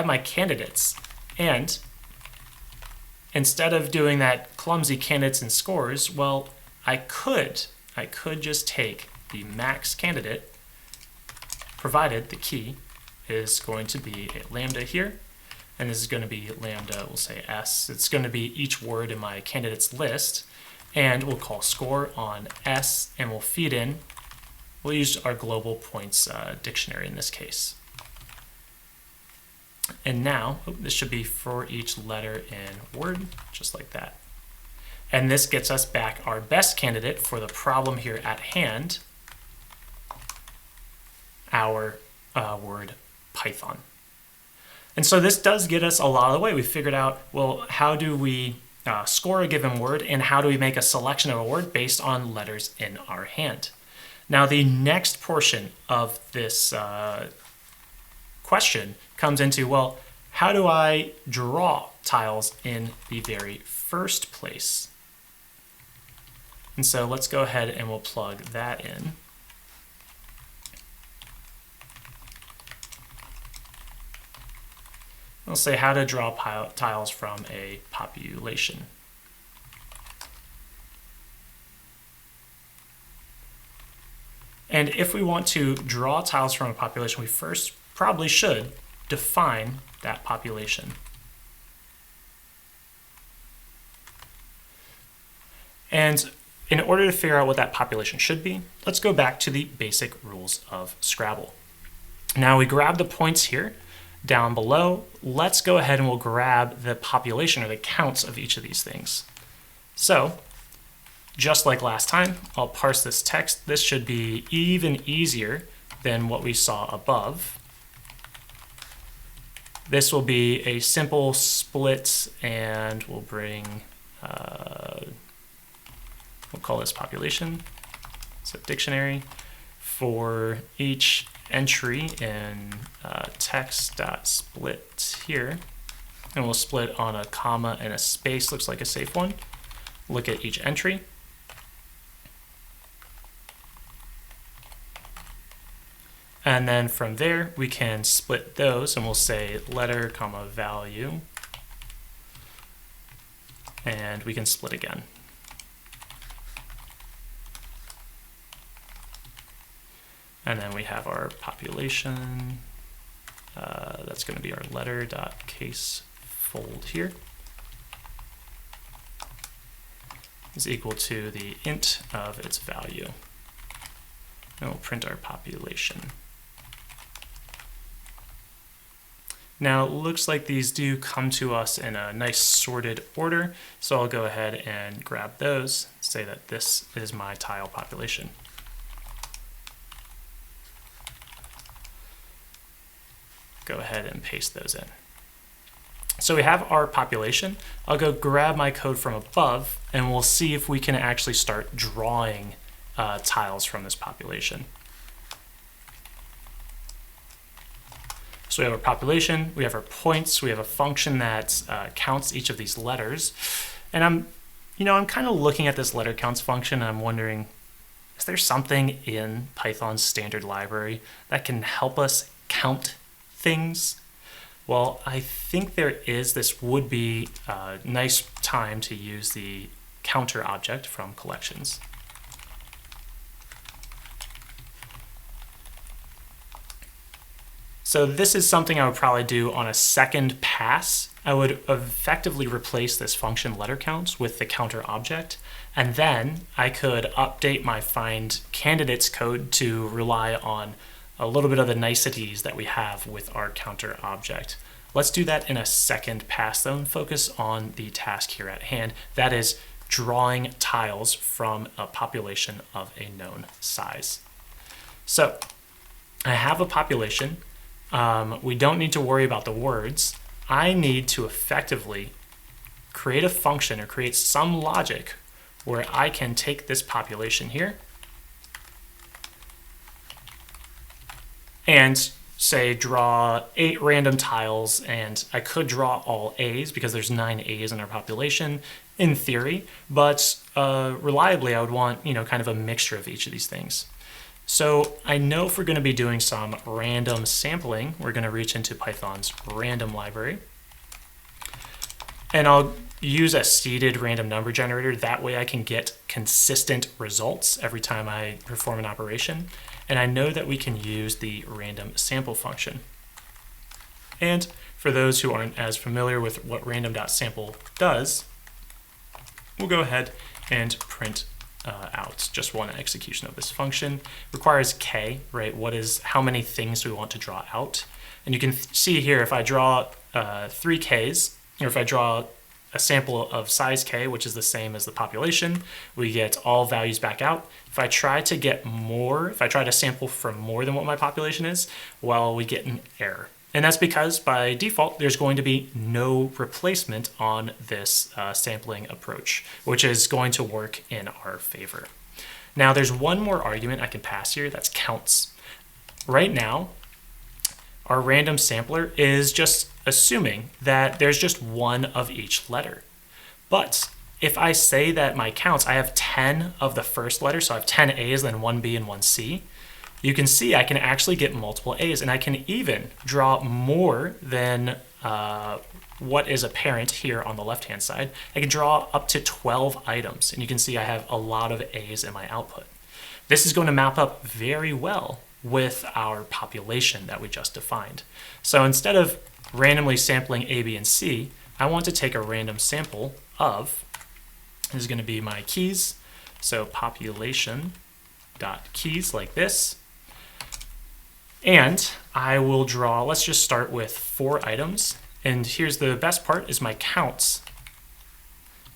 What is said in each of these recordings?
have my candidates, and instead of doing that clumsy candidates and scores, well, I could just take the max candidate, provided the key is going to be a lambda here, and this is going to be lambda, we'll say s. It's going to be each word in my candidates list, and we'll call score on s, and we'll feed in, we'll use our global points dictionary in this case. And now, this should be for each letter in word, just like that. And this gets us back our best candidate for the problem here at hand, our word Python. And so this does get us a lot of the way. We figured out, well, how do we score a given word, and how do we make a selection of a word based on letters in our hand? Now, the next portion of this question comes into, well, how do I draw tiles in the very first place? And so let's go ahead and we'll plug that in. We'll say how to draw tiles from a population. And if we want to draw tiles from a population, we first probably should define that population. And in order to figure out what that population should be, let's go back to the basic rules of Scrabble. Now we grab the points here down below. Let's go ahead and we'll grab the population or the counts of each of these things. So just like last time, I'll parse this text. This should be even easier than what we saw above. This will be a simple split, and we'll bring, we'll call this population. So dictionary for each entry in text.split here. And we'll split on a comma and a space, looks like a safe one. Look at each entry. And then from there, we can split those, and we'll say letter, comma, value. And we can split again. And then we have our population. That's going to be our letter.case fold here. Is equal to the int of its value. And we'll print our population. Now it looks like these do come to us in a nice sorted order, so I'll go ahead and grab those, say that this is my tile population. Go ahead and paste those in. So we have our population. I'll go grab my code from above, and we'll see if we can actually start drawing tiles from this population. So we have our population, we have our points, we have a function that counts each of these letters. And I'm kind of looking at this letter counts function, and I'm wondering, is there something in Python's standard library that can help us count things? Well, I think there is. This would be a nice time to use the counter object from collections. So this is something I would probably do on a second pass. I would effectively replace this function letter counts with the counter object, and then I could update my find candidates code to rely on a little bit of the niceties that we have with our counter object. Let's do that in a second pass though, and focus on the task here at hand. That is drawing tiles from a population of a known size. So I have a population. We don't need to worry about the words. I need to effectively create a function or create some logic where I can take this population here and say draw 8 random tiles, and I could draw all A's because there's 9 A's in our population in theory, but reliably I would want kind of a mixture of each of these things. So I know if we're going to be doing some random sampling, we're going to reach into Python's random library. And I'll use a seeded random number generator. That way I can get consistent results every time I perform an operation. And I know that we can use the random sample function. And for those who aren't as familiar with what random.sample does, we'll go ahead and print out just one execution of this function. It requires k, right? How many things do we want to draw out? And you can see here, if I draw 3 k's, or if I draw a sample of size k, which is the same as the population, we get all values back out. If I try to get more, if I try to sample from more than what my population is, well, we get an error. And that's because by default, there's going to be no replacement on this sampling approach, which is going to work in our favor. Now, there's one more argument I can pass here, that's counts. Right now, our random sampler is just assuming that there's just one of each letter. But if I say that my counts, I have 10 of the first letter, so I have 10 A's, then 1 B and 1 C, you can see I can actually get multiple A's, and I can even draw more than what is apparent here on the left-hand side. I can draw up to 12 items, and you can see I have a lot of A's in my output. This is going to map up very well with our population that we just defined. So instead of randomly sampling A, B, and C, I want to take a random sample of, this is going to be my keys, so population.keys like this. And I will draw, let's just start with 4 items. And here's the best part, is my counts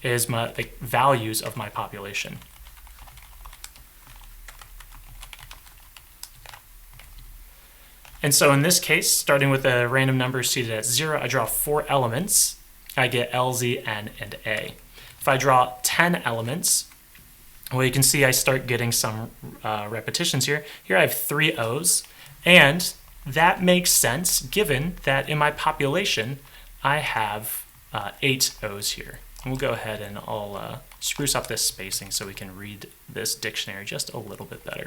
is the values of my population. And so in this case, starting with a random number seated at 0, I draw 4 elements. I get L, Z, N, and A. If I draw 10 elements, well, you can see I start getting some repetitions here. Here I have 3 O's. And that makes sense given that in my population, I have 8 O's here. And we'll go ahead and I'll spruce up this spacing so we can read this dictionary just a little bit better.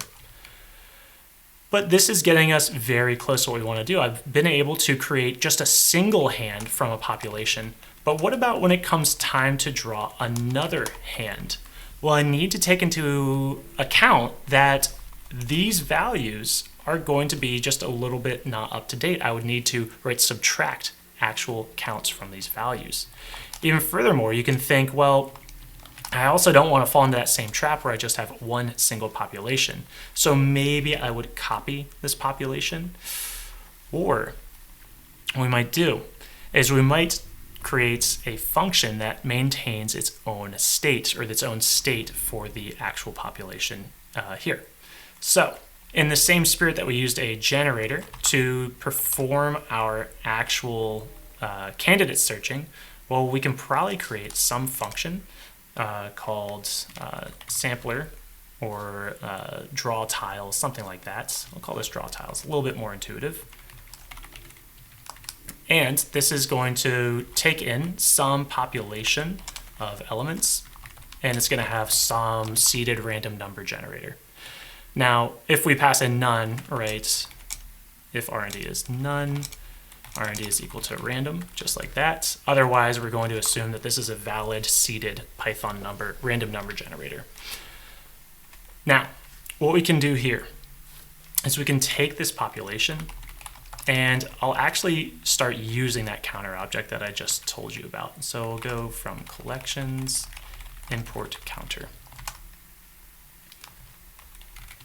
But this is getting us very close to what we want to do. I've been able to create just a single hand from a population. But what about when it comes time to draw another hand? Well, I need to take into account that these values are going to be just a little bit not up to date. I would need to subtract actual counts from these values. Even furthermore, you can think, well, I also don't want to fall into that same trap where I just have one single population. So maybe I would copy this population. Or what we might do is we might create a function that maintains its own state, or its own state for the actual population here. So in the same spirit that we used a generator to perform our actual candidate searching, well, we can probably create some function called sampler or draw tiles, something like that. I'll call this draw tiles, a little bit more intuitive. And this is going to take in some population of elements, and it's going to have some seeded random number generator. Now, if we pass in none, right, if RND is none, RND is equal to random, just like that. Otherwise, we're going to assume that this is a valid seeded Python random number generator. Now, what we can do here is we can take this population, and I'll actually start using that counter object that I just told you about. So we'll go from collections, import counter.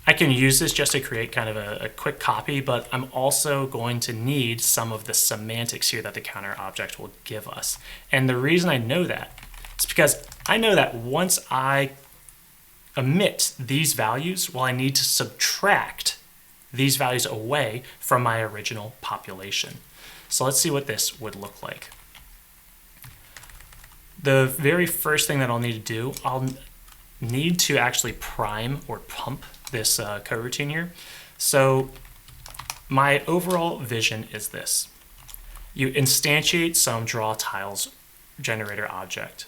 I can use this just to create kind of a quick copy, but I'm also going to need some of the semantics here that the counter object will give us. And the reason I know that is because I know that once I omit these values, well, I need to subtract these values away from my original population. So let's see what this would look like. The very first thing that I'll need to do, I'll need to actually prime or pump this coroutine here. So my overall vision is this. You instantiate some draw tiles generator object.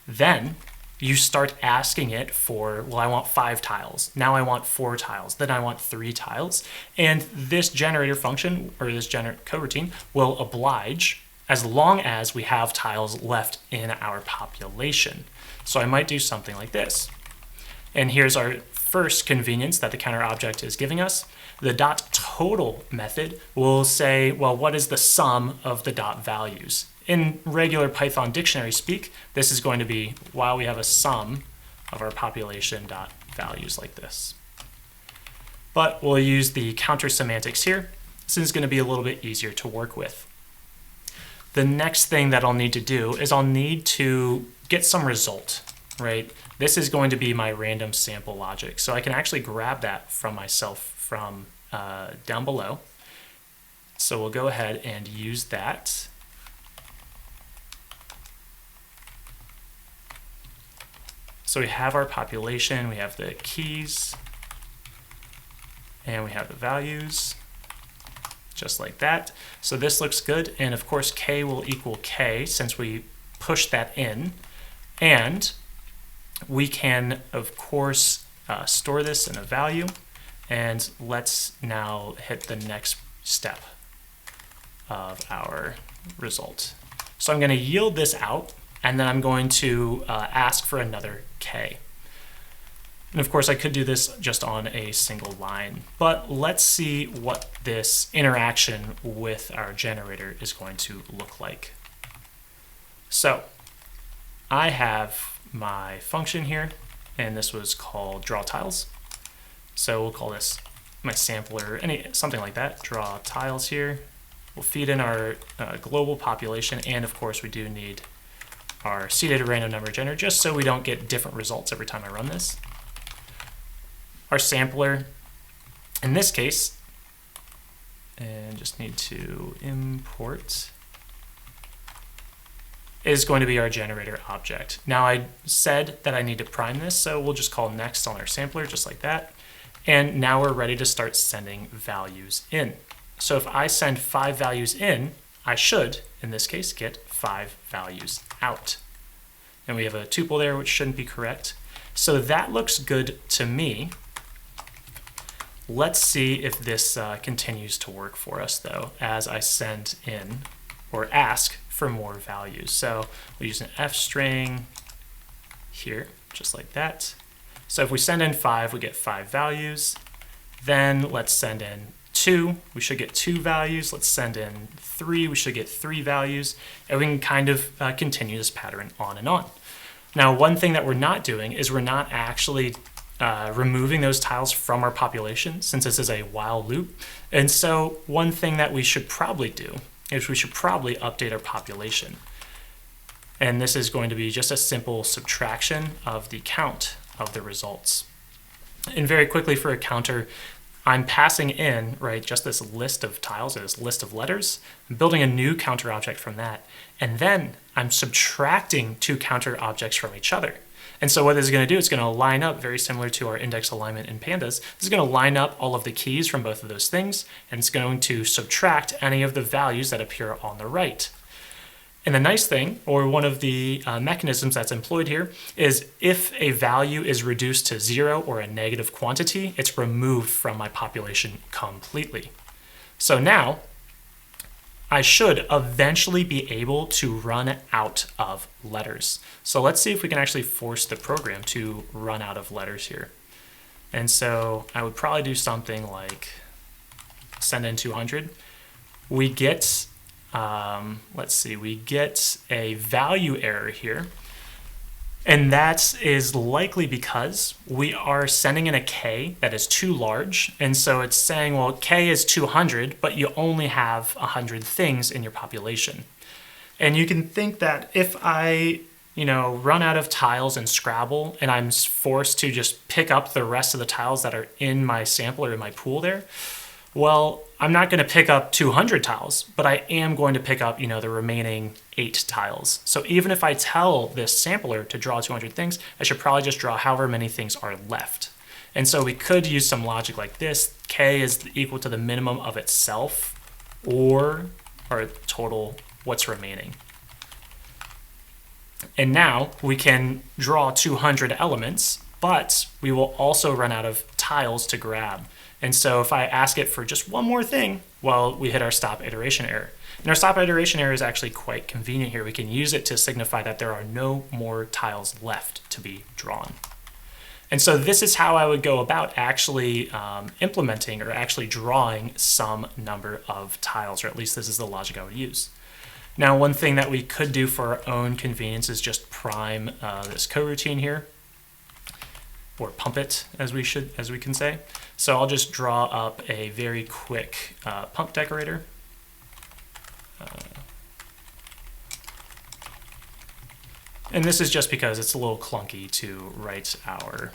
Then you start asking it for, well, I want 5 tiles. Now I want 4 tiles. Then I want 3 tiles. And this generator function, or this coroutine, will oblige as long as we have tiles left in our population. So I might do something like this. And here's our first convenience that the counter object is giving us. The dot total method will say, well, what is the sum of the dot values? In regular Python dictionary speak, this is going to be while we have a sum of our population dot values like this. But we'll use the counter semantics here. This is going to be a little bit easier to work with. The next thing that I'll need to do is I'll need to get some result, right? This is going to be my random sample logic. So I can actually grab that from myself from down below. So we'll go ahead and use that. So we have our population, we have the keys, and we have the values, just like that. So this looks good, and of course k will equal k since we pushed that in. And we can, of course, store this in a value, and let's now hit the next step of our result. So I'm going to yield this out, and then I'm going to ask for another k. And of course, I could do this just on a single line, but let's see what this interaction with our generator is going to look like. So I have my function here, and this was called draw tiles. So we'll call this my sampler, something like that, draw tiles here. We'll feed in our global population, and of course we do need our seeded random number generator just so we don't get different results every time I run this. Our sampler, in this case, and just need to import, is going to be our generator object. Now I said that I need to prime this, so we'll just call next on our sampler just like that. And now we're ready to start sending values in. So if I send 5 values in, I should, in this case, get 5 values out. And we have a tuple there, which shouldn't be correct. So that looks good to me. Let's see if this continues to work for us, though, as I send in or ask for more values. So we'll use an f string here, just like that. So if we send in 5, we get 5 values. Then let's send in 2, we should get 2 values. Let's send in 3, we should get 3 values. And we can kind of continue this pattern on and on. Now, one thing that we're not doing is we're not actually removing those tiles from our population, since this is a while loop. And so one thing that we should probably do is we should probably update our population. And this is going to be just a simple subtraction of the count of the results. And very quickly for a counter, I'm passing in, right, just this list of tiles, or this list of letters. I'm building a new counter object from that. And then I'm subtracting 2 counter objects from each other. And so what this is going to do, it's going to line up, very similar to our index alignment in pandas. This is going to line up all of the keys from both of those things, and it's going to subtract any of the values that appear on the right. And the nice thing, or one of the mechanisms that's employed here, is if a value is reduced to 0 or a negative quantity, it's removed from my population completely. So now, I should eventually be able to run out of letters. So let's see if we can actually force the program to run out of letters here. And so I would probably do something like send in 200. We get, let's see, we get a value error here. And that is likely because we are sending in a k that is too large. And so it's saying, well, k is 200, but you only have 100 things in your population. And you can think that if I, run out of tiles in Scrabble and I'm forced to just pick up the rest of the tiles that are in my sample or in my pool there, well, I'm not going to pick up 200 tiles, but I am going to pick up, the remaining 8 tiles. So even if I tell this sampler to draw 200 things, I should probably just draw however many things are left. And so we could use some logic like this. K is equal to the minimum of itself or total what's remaining. And now we can draw 200 elements, but we will also run out of tiles to grab. And so if I ask it for just one more thing, well, we hit our stop iteration error. And our stop iteration error is actually quite convenient here. We can use it to signify that there are no more tiles left to be drawn. And so this is how I would go about actually implementing or actually drawing some number of tiles, or at least this is the logic I would use. Now, one thing that we could do for our own convenience is just prime this coroutine here, or pump it, as we can say. So I'll just draw up a very quick pump decorator. And this is just because it's a little clunky to write our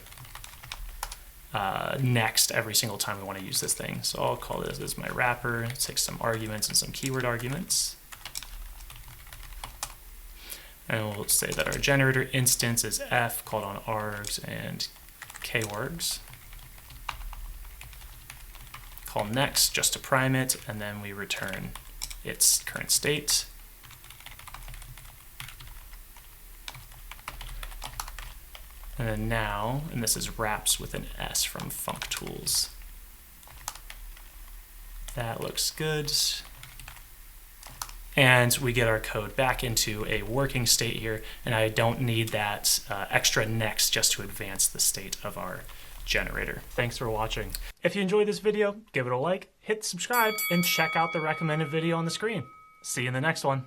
next every single time we want to use this thing. So I'll call this as my wrapper, take some arguments and some keyword arguments. And we'll say that our generator instance is f, called on args and kwargs. Call next just to prime it, and then we return its current state. And then now, and this is wraps with an S from Func Tools. That looks good. And we get our code back into a working state here, and I don't need that extra next just to advance the state of our generator. Thanks for watching. If you enjoyed this video, give it a like, hit subscribe, and check out the recommended video on the screen. See you in the next one.